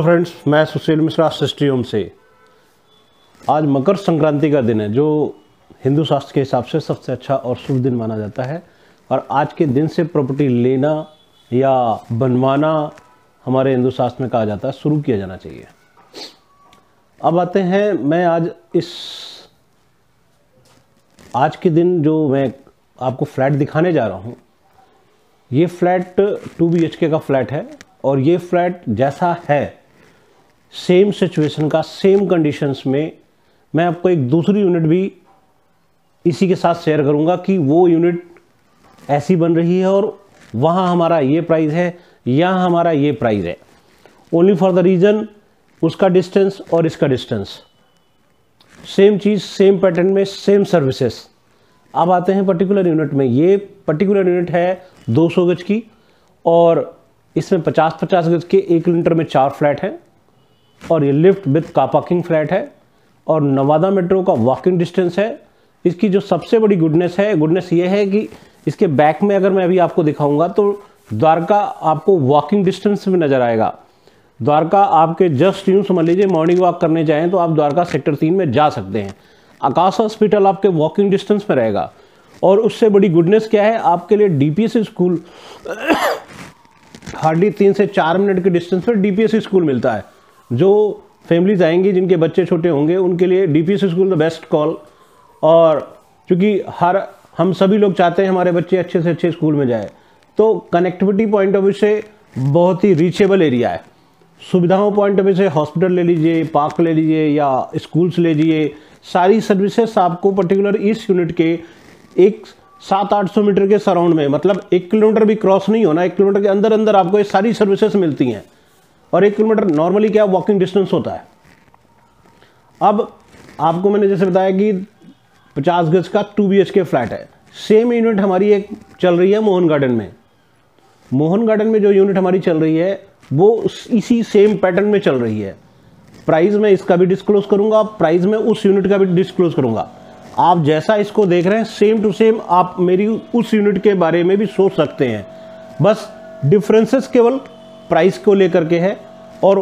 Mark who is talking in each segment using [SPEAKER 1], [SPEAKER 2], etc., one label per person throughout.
[SPEAKER 1] Friends, मैं सुशील मिश्रा सिस्ट्रियम से। आज मकर संक्रांति का दिन है जो हिंदू शास्त्र के हिसाब से सबसे अच्छा और शुभ दिन माना जाता है। और आज के दिन से प्रॉपर्टी लेना या बनवाना हमारे हिंदू शास्त्र में कहा जाता है शुरू किया जाना चाहिए। अब आते हैं, मैं आज के दिन जो मैं आपको फ्लैट दिखाने जा रहा हूँ, ये फ्लैट 2 BHK का फ्लैट है। और ये फ्लैट जैसा है सेम सिचुएशन का, सेम कंडीशंस में, मैं आपको एक दूसरी यूनिट भी इसी के साथ शेयर करूंगा कि वो यूनिट ऐसी बन रही है और वहाँ हमारा ये प्राइस है, यहाँ हमारा ये प्राइस है। ओनली फॉर द रीज़न उसका डिस्टेंस और इसका डिस्टेंस, सेम चीज़ सेम पैटर्न में सेम सर्विसेज। अब आते हैं पर्टिकुलर यूनिट में। ये पर्टिकुलर यूनिट है 200 गज की और इसमें 50-50 गज के 1 किलोमीटर में 4 फ्लैट हैं। और ये lift with car parking flat है और नवादा मेट्रो का वॉकिंग डिस्टेंस है। इसकी जो सबसे बड़ी गुडनेस ये है कि इसके बैक में अगर मैं अभी आपको दिखाऊंगा तो द्वारका आपको वॉकिंग डिस्टेंस में नज़र आएगा। द्वारका आपके जस्ट यूँ समझ लीजिए, मॉर्निंग वॉक करने जाएँ तो आप द्वारका सेक्टर 3 में जा सकते हैं। आकाश हॉस्पिटल आपके वॉकिंग डिस्टेंस में रहेगा। और उससे बड़ी गुडनेस क्या है, आपके लिए DPSC स्कूल हार्डली 3 से 4 मिनट के डिस्टेंस पर DPSC स्कूल मिलता है। जो फैमिलीज आएंगी जिनके बच्चे छोटे होंगे उनके लिए DPSC school the best call. और क्योंकि हम सभी लोग चाहते हैं हमारे बच्चे अच्छे से अच्छे स्कूल में जाए, तो कनेक्टिविटी पॉइंट ऑफ व्यू से बहुत ही रीचेबल एरिया है। सुविधाओं पॉइंट ऑफ व्यू से हॉस्पिटल ले लीजिए, पार्क ले लीजिए या स्कूल्स ले लीजिए, सारी सर्विसेज आपको पर्टिकुलर इस यूनिट के एक 700-800 मीटर के सराउंड में, मतलब 1 किलोमीटर भी क्रॉस नहीं होना, 1 किलोमीटर के अंदर अंदर आपको ये सारी सर्विसेज मिलती हैं। और 1 किलोमीटर नॉर्मली क्या वॉकिंग डिस्टेंस होता है। अब आपको मैंने जैसे बताया कि 50 गज का 2 BHK फ्लैट है। सेम यूनिट हमारी एक चल रही है मोहन गार्डन में। मोहन गार्डन में जो यूनिट हमारी चल रही है वो इसी सेम पैटर्न में चल रही है। प्राइस मैं इसका भी डिस्क्लोज करूंगा, प्राइस में उस यूनिट का भी डिस्क्लोज करूंगा। आप जैसा इसको देख रहे हैं सेम टू सेम आप मेरी उस यूनिट के बारे में भी सोच सकते हैं। बस डिफरेंसेस केवल प्राइस को लेकर के है। और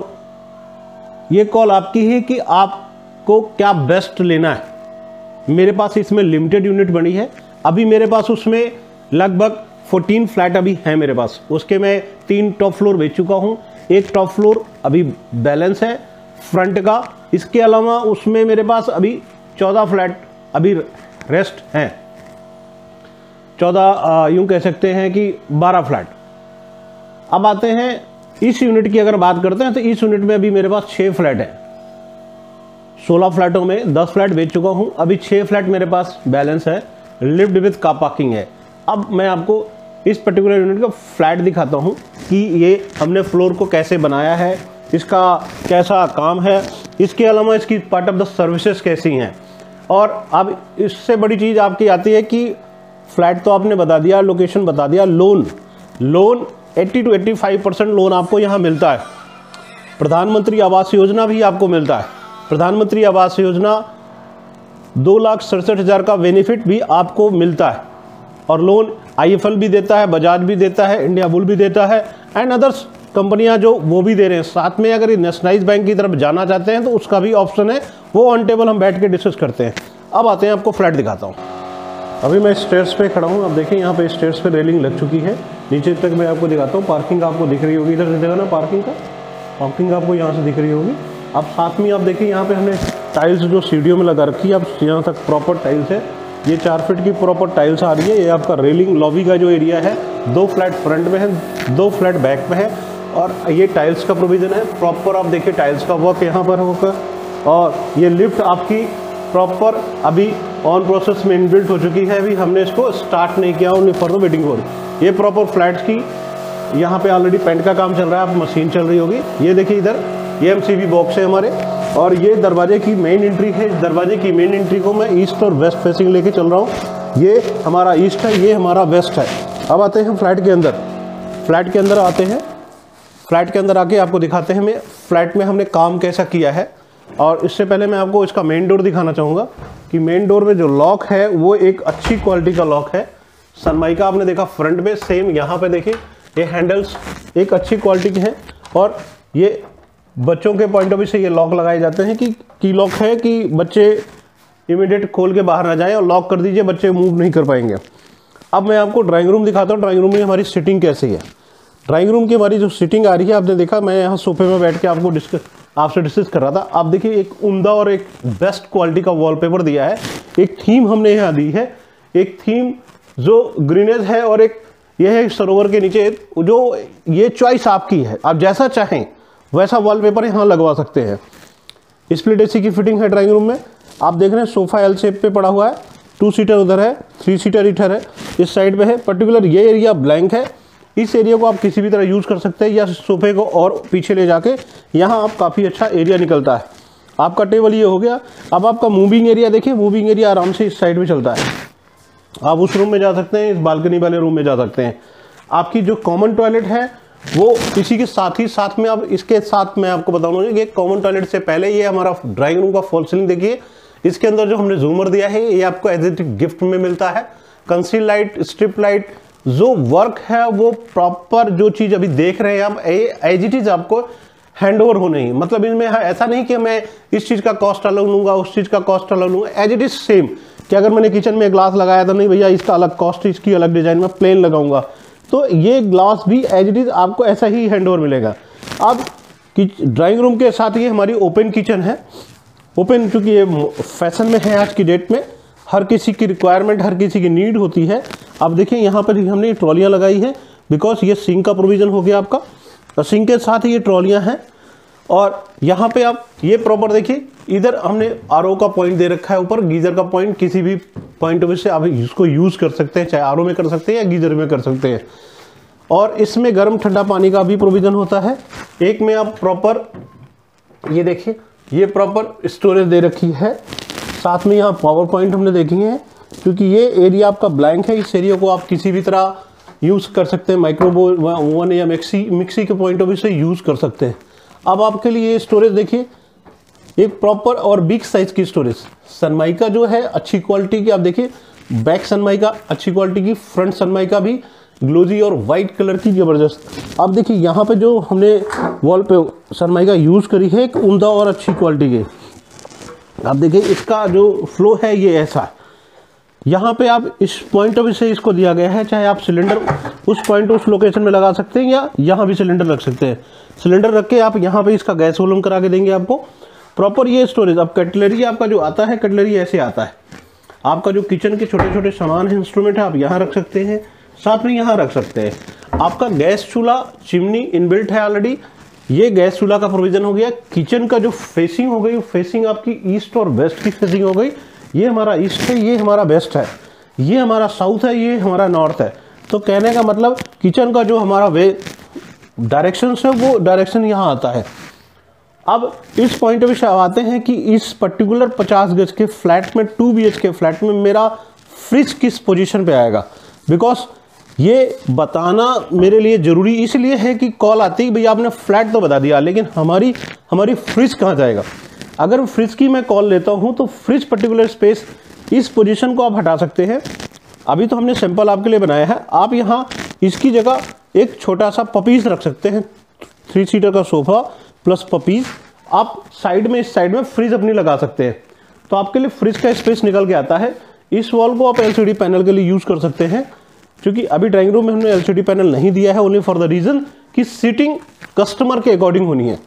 [SPEAKER 1] ये कॉल आपकी है कि आपको क्या बेस्ट लेना है। मेरे पास इसमें लिमिटेड यूनिट बनी है। अभी मेरे पास उसमें लगभग 14 फ्लैट अभी हैं मेरे पास। उसके मैं 3 टॉप फ्लोर बेच चुका हूँ, 1 टॉप फ्लोर अभी बैलेंस है फ्रंट का। इसके अलावा उसमें मेरे पास अभी 14 फ्लैट अभी रेस्ट हैं। 14 यूं कह सकते हैं कि 12 फ्लैट। अब आते हैं इस यूनिट की अगर बात करते हैं तो इस यूनिट में अभी मेरे पास 6 फ्लैट हैं। 16 फ्लैटों में 10 फ्लैट बेच चुका हूं, अभी 6 फ्लैट मेरे पास बैलेंस है। लिफ्ट विद कार पार्किंग है। अब मैं आपको इस पर्टिकुलर यूनिट का फ्लैट दिखाता हूं कि ये हमने फ्लोर को कैसे बनाया है, इसका कैसा काम है, इसके अलावा इसकी पार्ट ऑफ द सर्विसेज कैसी हैं। और अब इससे बड़ी चीज़ आपकी आती है कि फ्लैट तो आपने बता दिया, लोकेशन बता दिया, लोन 80 to 85% लोन आपको यहाँ मिलता है। प्रधानमंत्री आवास योजना भी आपको मिलता है। प्रधानमंत्री आवास योजना 2,67,000 का बेनिफिट भी आपको मिलता है। और लोन IFL भी देता है, बजाज भी देता है, इंडिया बुल भी देता है एंड अदर्स कंपनियां जो वो भी दे रहे हैं। साथ में अगर नेशनलाइज बैंक की तरफ जाना चाहते हैं तो उसका भी ऑप्शन है, वो ऑन टेबल हम बैठ के डिस्कस करते हैं। अब आते हैं, आपको फ्लैट दिखाता हूँ। अभी मैं स्टेयर्स पे खड़ा हूँ। अब देखिए यहाँ पे स्टेयर्स पे रेलिंग लग चुकी है। नीचे तक मैं आपको दिखाता हूँ। पार्किंग आपको दिख रही होगी, इधर से देखा ना पार्किंग आपको यहाँ से दिख रही होगी। अब साथ में आप देखिए यहाँ पे हमने टाइल्स जो सीढ़ियों में लगा रखी है, अब यहाँ तक प्रॉपर टाइल्स है। ये 4 फीट की प्रॉपर टाइल्स आ रही है। ये आपका रेलिंग लॉबी का जो एरिया है, 2 फ्लैट फ्रंट में है, 2 फ्लैट बैक में है। और ये टाइल्स का प्रोविज़न है प्रॉपर। आप देखिए टाइल्स का वर्क यहाँ पर होकर। और ये लिफ्ट आपकी प्रॉपर अभी ऑन प्रोसेस में इनबिल्ट हो चुकी है। अभी हमने इसको स्टार्ट नहीं किया, only for the waiting for. ये प्रॉपर फ्लैट्स की यहाँ पे ऑलरेडी पेंट का काम चल रहा है, आप मशीन चल रही होगी। ये देखिए इधर ये MCB बॉक्स है हमारे। और ये दरवाजे की मेन एंट्री है। इस दरवाजे की मेन एंट्री को मैं ईस्ट और वेस्ट फेसिंग लेके चल रहा हूँ। ये हमारा ईस्ट है, ये हमारा वेस्ट है। अब आते हैं फ्लैट के अंदर। फ्लैट के अंदर आते हैं। फ्लैट के अंदर आके आपको दिखाते हैं मैं फ्लैट में हमने काम कैसा किया है। और इससे पहले मैं आपको इसका मेन डोर दिखाना चाहूँगा कि मेन डोर में जो लॉक है वो एक अच्छी क्वालिटी का लॉक है। सनमाइका आपने देखा फ्रंट में, सेम यहाँ पे देखिए ये हैंडल्स एक अच्छी क्वालिटी के हैं। और ये बच्चों के पॉइंट ऑफ व्यू से ये लॉक लगाए जाते हैं कि की लॉक है कि बच्चे इमीडिएट खोल के बाहर ना जाएं, और लॉक कर दीजिए, बच्चे मूव नहीं कर पाएंगे। अब मैं आपको ड्राइंग रूम दिखाता हूँ। ड्राइंग रूम में हमारी सिटिंग कैसी है। ड्राइंग रूम की हमारी जो सिटिंग आ रही है, आपने देखा मैं यहाँ सोफे में बैठ के आपसे डिस्कस कर रहा था। आप देखिए एक उम्दा और एक बेस्ट क्वालिटी का वॉलपेपर दिया है। एक थीम हमने यहाँ दी है, एक थीम जो ग्रीनेज है, और एक यह है सरोवर के नीचे, जो ये चॉइस आपकी है, आप जैसा चाहें वैसा वॉलपेपर यहाँ लगवा सकते हैं। स्प्लिट एसी की फिटिंग है ड्राइंग रूम में। आप देख रहे हैं सोफा एल शेप पे पड़ा हुआ है, 2 सीटर उधर है, 3 सीटर इधर है, इस साइड पे है। पर्टिकुलर ये एरिया ब्लैंक है, इस एरिया को आप किसी भी तरह यूज़ कर सकते हैं, या सोफे को और पीछे ले जाके यहाँ आप काफ़ी अच्छा एरिया निकलता है। आपका टेबल ये हो गया। अब आपका मूविंग एरिया देखिए, मूविंग एरिया आराम से इस साइड में चलता है। आप उस रूम में जा सकते हैं, इस बालकनी वाले रूम में जा सकते हैं। आपकी जो कॉमन टॉयलेट है वो इसी के साथ में, अब इसके साथ मैं आपको बताऊंगा कि कॉमन टॉयलेट से पहले ये हमारा ड्राइंग रूम का फॉल सीलिंग देखिए। इसके अंदर जो हमने झूमर दिया है ये आपको एज ए गिफ्ट में मिलता है। कंसील लाइट, स्ट्रिप लाइट, जो वर्क है वो प्रॉपर, जो चीज़ अभी देख रहे हैं आप एज इट इज आपको हैंड ओवर हो नहीं। मतलब इसमें ऐसा नहीं कि मैं इस चीज़ का कॉस्ट अलग लूँगा, उस चीज़ का कॉस्ट अलग लूँगा, एज इट इज सेम। कि अगर मैंने किचन में ग्लास लगाया था, नहीं भैया इसका अलग कॉस्ट, इसकी अलग डिजाइन में प्लेन लगाऊंगा, तो ये ग्लास भी एज इट इज आपको ऐसा ही हैंड ओवर मिलेगा। अब ड्राइंग रूम के साथ ये हमारी ओपन किचन है। ओपन, चूँकि ये फैशन में है आज की डेट में, हर किसी की रिक्वायरमेंट, हर किसी की नीड होती है। अब देखिए यहाँ पर हमने ट्रॉलियाँ लगाई है, बिकॉज ये सिंक का प्रोविज़न हो गया आपका, और सिंक के साथ ही ये ट्रॉलियाँ हैं। और यहाँ पे आप ये प्रॉपर देखिए, इधर हमने आरओ का पॉइंट दे रखा है, ऊपर गीजर का पॉइंट, किसी भी पॉइंट ऑफ व्यू से आप इसको यूज़ कर सकते हैं, चाहे आरओ में कर सकते हैं या गीजर में कर सकते हैं। और इसमें गर्म ठंडा पानी का भी प्रोविज़न होता है। एक में आप प्रॉपर ये देखिए, ये प्रॉपर स्टोरेज दे रखी है। साथ में यहाँ पावर पॉइंट हमने देखी है, क्योंकि ये एरिया आपका ब्लैंक है, इस एरिया को आप किसी भी तरह यूज़ कर सकते हैं, माइक्रोवेव ओवन या मिक्सी के पॉइंट ऑफ व्यू से यूज़ कर सकते हैं। अब आपके लिए स्टोरेज देखिए, एक प्रॉपर और बिग साइज की स्टोरेज। सनमाइका जो है अच्छी क्वालिटी की, आप देखिए बैक सनमाइका अच्छी क्वालिटी की, फ्रंट सनमाइका भी ग्लोजी और वाइट कलर की ज़बरदस्त। अब देखिए यहाँ पे जो हमने वॉल पे सनमाइका यूज़ करी है, एक उम्दा और अच्छी क्वालिटी की। आप देखिए इसका जो फ्लो है ये ऐसा, यहाँ पे आप इस पॉइंट ऑफ व्यू से इसको दिया गया है, चाहे आप सिलेंडर उस पॉइंट उस लोकेशन में लगा सकते हैं, या यहाँ भी सिलेंडर रख सकते हैं। सिलेंडर रख के आप यहाँ पे इसका गैस वॉल्यूम करा के देंगे आपको प्रॉपर ये स्टोरेज। अब कटलरी आपका जो आता है, कटलरी ऐसे आता है। आपका जो किचन के छोटे छोटे सामान है, इंस्ट्रूमेंट है, आप यहाँ रख सकते हैं, साथ में यहाँ रख सकते हैं। आपका गैस चूल्हा, चिमनी इनबिल्ट है ऑलरेडी। ये गैस चूल्हा का प्रोविज़न हो गया। किचन का जो फेसिंग हो गई, फेसिंग आपकी ईस्ट और वेस्ट की फेसिंग हो गई। ये हमारा ईस्ट है, ये हमारा वेस्ट है, ये हमारा साउथ है, ये हमारा नॉर्थ है। तो कहने का मतलब किचन का जो हमारा डायरेक्शन है वो डायरेक्शन यहाँ आता है। अब इस पॉइंट ऑफ व्यू से आते हैं कि इस पर्टिकुलर 50 गज के फ्लैट में, 2 BHK फ्लैट में मेरा फ्रिज किस पोजीशन पे आएगा। बिकॉज ये बताना मेरे लिए ज़रूरी इसलिए है कि कॉल आती है भैया आपने फ्लैट तो बता दिया, लेकिन हमारी फ्रिज कहाँ जाएगा। अगर फ्रिज की मैं कॉल लेता हूँ तो फ्रिज पर्टिकुलर स्पेस, इस पोजीशन को आप हटा सकते हैं। अभी तो हमने सैंपल आपके लिए बनाया है। आप यहाँ इसकी जगह एक छोटा सा पपीज़ रख सकते हैं, 3 सीटर का सोफा प्लस पपीज़। आप साइड में, इस साइड में फ्रिज अपनी लगा सकते हैं, तो आपके लिए फ्रिज का स्पेस निकल के आता है। इस वॉल को आप LCD पैनल के लिए यूज़ कर सकते हैं, क्योंकि अभी ड्राइंग रूम में हमने LCD पैनल नहीं दिया है, ओनली फॉर द रीज़न कि सीटिंग कस्टमर के अकॉर्डिंग होनी है।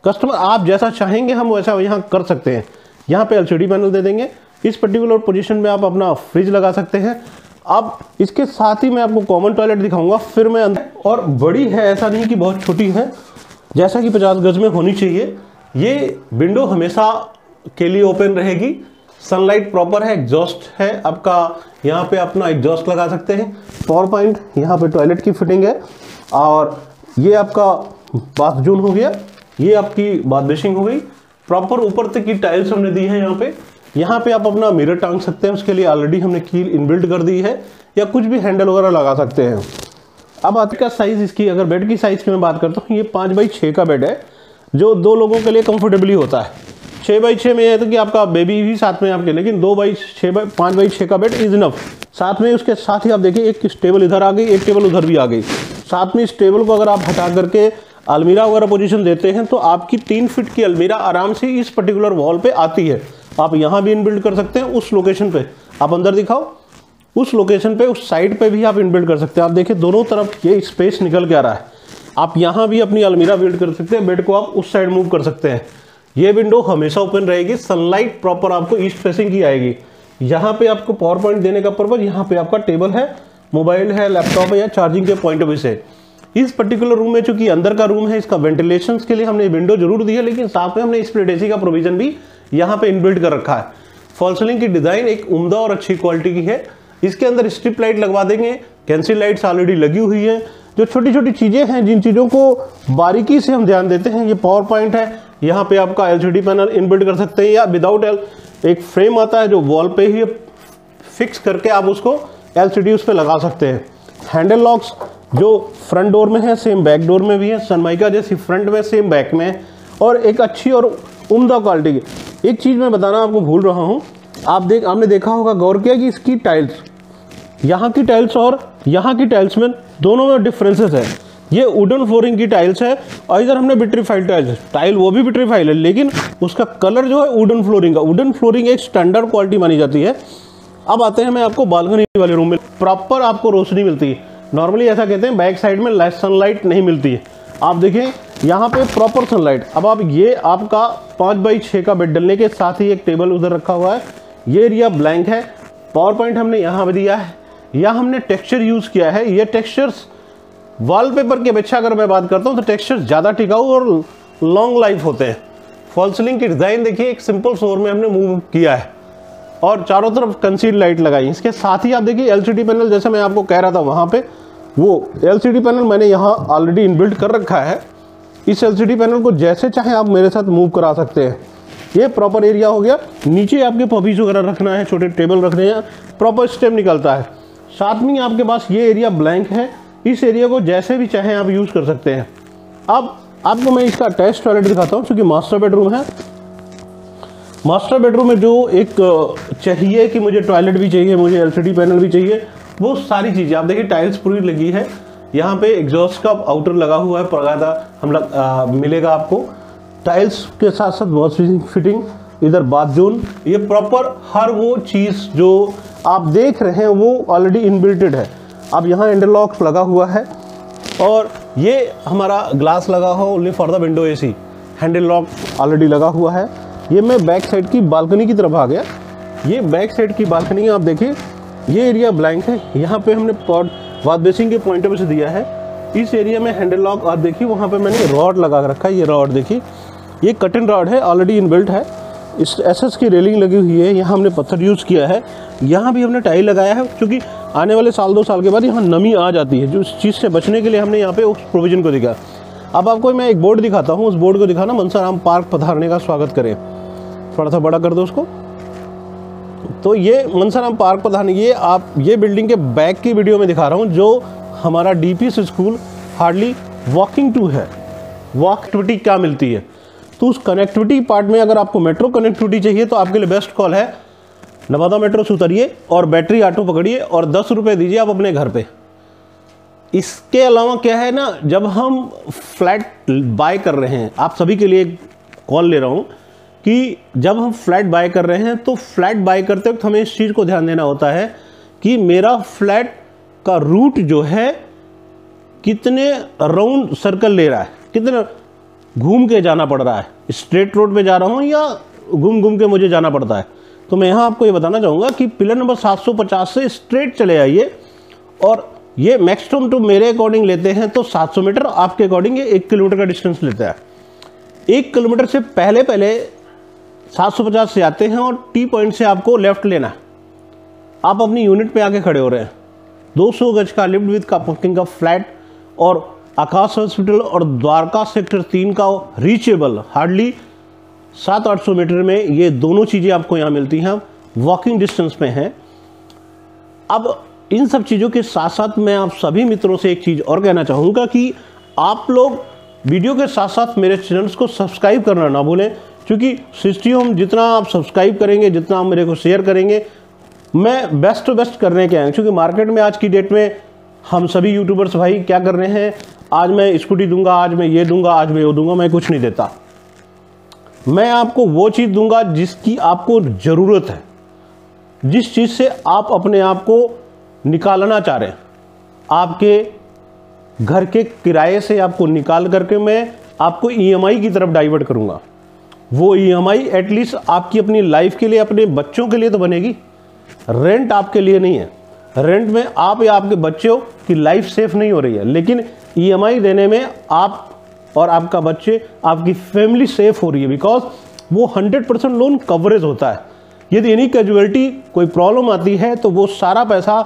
[SPEAKER 1] कस्टमर आप जैसा चाहेंगे हम वैसा यहाँ कर सकते हैं। यहाँ पे LCD पैनल दे देंगे, इस पर्टिकुलर पोजीशन में आप अपना फ्रिज लगा सकते हैं। अब इसके साथ ही मैं आपको कॉमन टॉयलेट दिखाऊंगा, फिर मैं अंदर, और बड़ी है, ऐसा नहीं कि बहुत छोटी है, जैसा कि 50 गज में होनी चाहिए। ये विंडो हमेशा के लिए ओपन रहेगी, सनलाइट प्रॉपर है, एग्जॉस्ट है आपका, यहाँ पे अपना एग्जॉस्ट लगा सकते हैं। पावर पॉइंट, यहाँ पे टॉयलेट की फिटिंग है, और ये आपका बाथ जून हो गया, ये आपकी बाथ बेसिंग हो गई। प्रॉपर ऊपर तक की टाइल्स हमने दी है यहाँ पे आप अपना मिरर टांग सकते हैं, उसके लिए ऑलरेडी हमने कील इनबिल्ट कर दी है, या कुछ भी हैंडल वगैरह लगा सकते हैं। अब आज का साइज़ इसकी, अगर बेड की साइज़ की मैं बात करता हूँ, ये 5 बाई 6 का बेड है, जो 2 लोगों के लिए कंफर्टेबली होता है। 6 बाई 6 में है तो कि आपका बेबी भी साथ में आपके, लेकिन 5 बाई 6 का बेड इज इनफ। साथ में उसके साथ ही आप देखिए एक टेबल इधर आ गई, एक टेबल उधर भी आ गई। साथ में इस टेबल को अगर आप हटा करके अलमीरा वगैरह पोजीशन देते हैं तो आपकी 3 फीट की अलमीरा आराम से इस पर्टिकुलर वॉल पे आती है। आप यहाँ भी इनबिल्ड कर सकते हैं, उस लोकेशन पे आप अंदर दिखाओ, उस लोकेशन पे उस साइड पे भी आप इनबिल्ड कर सकते हैं। आप देखिए दोनों तरफ ये स्पेस निकल के आ रहा है। आप यहाँ भी अपनी अलमीरा बिल्ड कर सकते हैं, बेड को आप उस साइड मूव कर सकते हैं। ये विंडो हमेशा ओपन रहेगी, सनलाइट प्रॉपर आपको ईस्ट फेसिंग की आएगी। यहाँ पे आपको पावर पॉइंट देने का पर्पज, यहाँ पे आपका टेबल है, मोबाइल है, लैपटॉप है या चार्जिंग के पॉइंट ऑफ व्यू से। इस पर्टिकुलर रूम में चूंकि अंदर का रूम है, इसका वेंटिलेशन के लिए हमने विंडो जरूर दी है, लेकिन साथ में हमने स्प्लिट एसी का प्रोविजन भी यहाँ पे इनबिल्ट कर रखा है। फॉल सीलिंग की डिजाइन एक उम्दा और अच्छी क्वालिटी की है। इसके अंदर स्ट्रिप लाइट लगवा देंगे, कैंसिल लाइट्स ऑलरेडी लगी हुई है। जो छोटी छोटी चीजें हैं, जिन चीजों को बारीकी से हम ध्यान देते हैं, ये पावर पॉइंट है, यहाँ पे आपका एलसीडी पैनल इनबिल्ट कर सकते हैं या विदाउट एक फ्रेम आता है जो वॉल पे ही फिक्स करके आप उसको एलसीडी उस पर लगा सकते हैं। हैंडल लॉक्स जो फ्रंट डोर में है सेम बैक डोर में भी है, सनमाइका जैसी फ्रंट में सेम बैक में है, और एक अच्छी और उम्दा क्वालिटी की। एक चीज़ मैं बताना आपको भूल रहा हूँ, आपने देखा होगा, गौर किया कि इसकी टाइल्स, यहाँ की टाइल्स और यहाँ की टाइल्स में दोनों में डिफरेंसेस है। ये वुडन फ्लोरिंग की टाइल्स है और इधर हमने विट्रीफाइड टाइल वो भी विट्रीफाइड है, लेकिन उसका कलर जो है वुडन फ्लोरिंग का। वुडन फ्लोरिंग एक स्टैंडर्ड क्वालिटी मानी जाती है। अब आते हैं मैं आपको बालकनी वाले रूम में, प्रॉपर आपको रोशनी मिलती है। नॉर्मली ऐसा कहते हैं बैक साइड में सनलाइट नहीं मिलती है, आप देखें यहाँ पे प्रॉपर सनलाइट। अब आप ये आपका 5x6 का बेड डलने के साथ ही एक टेबल उधर रखा हुआ है। ये एरिया ब्लैंक है, पावर पॉइंट हमने यहाँ पे दिया है, या हमने टेक्सचर यूज़ किया है। ये टेक्सचर्स वॉलपेपर की अपेक्षा अगर मैं बात करता हूँ तो टेक्सचर ज़्यादा टिकाऊ और लॉन्ग लाइफ होते हैं। फॉल सीलिंग की डिज़ाइन देखिए, एक सिंपल फ्लोर में हमने मूव किया है और चारों तरफ कंसील लाइट लगाई। इसके साथ ही आप देखिए एलसीडी पैनल, जैसे मैं आपको कह रहा था वहाँ पे, वो एलसीडी पैनल मैंने यहाँ ऑलरेडी इनबिल्ट कर रखा है। इस एलसीडी पैनल को जैसे चाहे आप मेरे साथ मूव करा सकते हैं। ये प्रॉपर एरिया हो गया। नीचे आपके पॉपीज वगैरह रखना है, छोटे टेबल रखने हैं, प्रॉपर स्टेप निकलता है। साथ में आपके पास ये एरिया ब्लैंक है, इस एरिया को जैसे भी चाहें आप यूज़ कर सकते हैं। अब आपको मैं इसका अटैच टॉयलेट दिखाता हूँ, क्योंकि मास्टर बेडरूम है। मास्टर बेडरूम में जो एक चाहिए कि मुझे टॉयलेट भी चाहिए, मुझे एलसीडी पैनल भी चाहिए, वो सारी चीज़ें आप देखिए, टाइल्स पूरी लगी है। यहाँ पे एग्जॉस्ट का आउटर लगा हुआ है, पर्दा मिलेगा आपको। टाइल्स के साथ साथ वॉश फिटिंग, इधर बाथ जोन, ये प्रॉपर हर वो चीज़ जो आप देख रहे हैं वो ऑलरेडी इनबिल्टेड है। अब यहाँ इंटरलॉक लगा हुआ है और ये हमारा ग्लास लगा हो only for the window AC. Handle lock already लगा हुआ है। ये मैं बैक साइड की बालकनी की तरफ आ गया। ये बैक साइड की बालकनी आप देखिए, ये एरिया ब्लैंक है। यहाँ पे हमने वाश बेसिन के पॉइंट ऑफ व्यू से दिया है। इस एरिया में हैंडल लॉक आप देखिए, वहाँ पे मैंने रॉड लगा रखा है। ये रॉड देखिए, ये कटिंग रॉड है, ऑलरेडी इनबिल्ट है। इस एसएस की रेलिंग लगी हुई है। यहाँ हमने पत्थर यूज़ किया है, यहाँ भी हमने टाइल लगाया है, क्योंकि आने वाले साल 2 साल के बाद यहाँ नमी आ जाती है। जो इस चीज़ से बचने के लिए हमने यहाँ पे उस प्रोविज़न को दिखा। अब आपको मैं एक बोर्ड दिखाता हूँ, उस बोर्ड को दिखाना, मनसाराम पार्क पधारने का स्वागत करें। थोड़ा सा बड़ा कर दो उसको। तो ये मनसाराम पार्क पधारने, ये बिल्डिंग के बैक की वीडियो में दिखा रहा हूँ, जो हमारा DPS school hardly walking to है। वॉक एक्टिविटी क्या मिलती है, तो उस कनेक्टिविटी पार्ट में अगर आपको मेट्रो कनेक्टिविटी चाहिए तो आपके लिए बेस्ट कॉल है, नवादा मेट्रो से उतरिए और बैटरी ऑटो पकड़िए और 10 रुपये दीजिए आप अपने घर पे। इसके अलावा क्या है ना, जब हम फ्लैट बाय कर रहे हैं, आप सभी के लिए कॉल ले रहा हूँ कि जब हम फ्लैट बाय कर रहे हैं तो फ्लैट बाय करते वक्त हमें इस चीज़ को ध्यान देना होता है कि मेरा फ्लैट का रूट जो है कितने राउंड सर्कल ले रहा है, कितने घूम के जाना पड़ रहा है, स्ट्रेट रोड पे जा रहा हूँ या घूम के मुझे जाना पड़ता है। तो मैं यहाँ आपको ये बताना चाहूँगा कि पिलर नंबर 750 से स्ट्रेट चले आइए, और ये मैक्सिमम टू मेरे अकॉर्डिंग लेते हैं तो 700 मीटर, आपके अकॉर्डिंग ये 1 किलोमीटर का डिस्टेंस लेता है। 1 किलोमीटर से पहले 750 से आते हैं और टी पॉइंट से आपको लेफ्ट लेना है। आप अपनी यूनिट पे आके खड़े हो रहे हैं। 200 गज का लिफ्ट विद का पार्किंग का फ्लैट और आकाश हॉस्पिटल और द्वारका सेक्टर 3 का रीचेबल हार्डली 700-800 मीटर में, ये दोनों चीज़ें आपको यहाँ मिलती हैं, वॉकिंग डिस्टेंस में हैं। अब इन सब चीज़ों के साथ साथ मैं आप सभी मित्रों से एक चीज़ और कहना चाहूँगा कि आप लोग वीडियो के साथ साथ मेरे चैनल्स को सब्सक्राइब करना ना भूलें, क्योंकि सिस्टी होम जितना आप सब्सक्राइब करेंगे, जितना आप मेरे को शेयर करेंगे, मैं बेस्ट टू बेस्ट करने के आए। क्योंकि मार्केट में आज की डेट में हम सभी यूट्यूबर्स भाई क्या कर रहे हैं, आज मैं स्कूटी दूंगा, आज मैं ये दूंगा, आज मैं वो दूंगा, मैं कुछ नहीं देता। मैं आपको वो चीज़ दूंगा जिसकी आपको ज़रूरत है, जिस चीज़ से आप अपने आप को निकालना चाह रहे हैं। आपके घर के किराए से आपको निकाल करके मैं आपको ईएमआई की तरफ डाइवर्ट करूंगा। वो ईएमआई एटलीस्ट आपकी अपनी लाइफ के लिए, अपने बच्चों के लिए तो बनेगी। रेंट आपके लिए नहीं है। रेंट में आप या आपके बच्चों की लाइफ सेफ नहीं हो रही है, लेकिन ईएमआई देने में आप और आपका बच्चे, आपकी फैमिली सेफ हो रही है, बिकॉज वो 100% लोन कवरेज होता है। यदि एनी कैजुअलिटी कोई प्रॉब्लम आती है तो वो सारा पैसा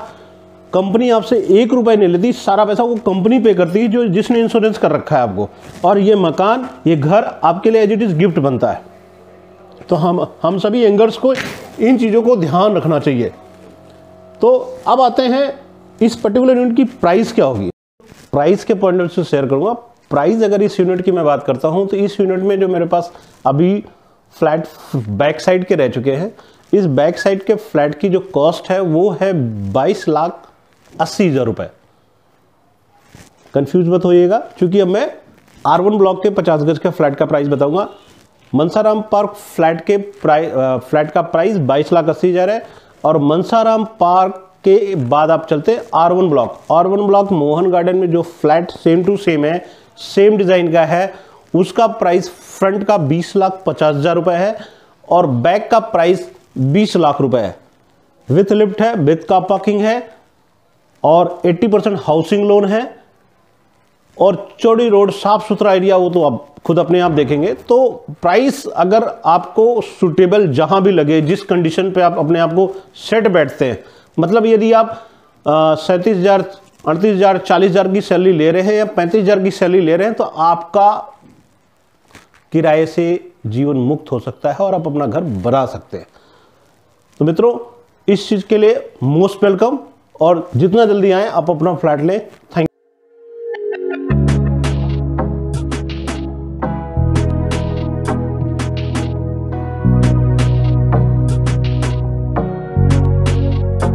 [SPEAKER 1] कंपनी आपसे 1 रुपये नहीं लेती, सारा पैसा वो कंपनी पे करती है जो जिसने इंश्योरेंस कर रखा है आपको। और ये मकान, ये घर आपके लिए एज इट इज़ गिफ्ट बनता है। तो हम सभी यंगर्स को इन चीज़ों को ध्यान रखना चाहिए। तो अब आते हैं इस पर्टिकुलर यूनिट की प्राइस क्या होगी। प्राइस के पॉइंट से शेयर करूँगा। प्राइस अगर इस यूनिट की मैं बात करता हूँ तो इस यूनिट में जो मेरे पास अभी फ्लैट बैक साइड के रह चुके हैं, इस बैक साइड के फ्लैट की जो कॉस्ट है वो है 22,80,000 रुपये। कन्फ्यूज मत होइएगा, क्योंकि अब मैं R1 ब्लॉक के 50 गज के फ्लैट का प्राइस बताऊंगा। मनसाराम पार्क फ्लैट का प्राइस 22,80,000 है। और मनसाराम पार्क के बाद आप चलते R1 block. R1 block Mohan garden में जो फ्लैट सेम टू सेम है, सेम डिज़ाइन का है, उसका प्राइस फ्रंट का 20,50,000 रुपये है और बैक का प्राइस 20 लाख रुपए है। विथ लिफ्ट है, विथ कार पार्किंग है और 80% हाउसिंग लोन है और चौड़ी रोड, साफ सुथरा एरिया, वो तो आप खुद अपने आप देखेंगे। तो प्राइस अगर आपको सुटेबल जहां भी लगे, जिस कंडीशन पे आप अपने आप को सेट बैठते हैं, मतलब यदि आप 37,000, 38,000, 40,000 की सैलरी ले रहे हैं या 35,000 की सैलरी ले रहे हैं तो आपका किराए से जीवन मुक्त हो सकता है और आप अपना घर बना सकते हैं। तो मित्रों, इस चीज़ के लिए मोस्ट वेलकम और जितना जल्दी आए आप अपना फ्लैट लें। थैंक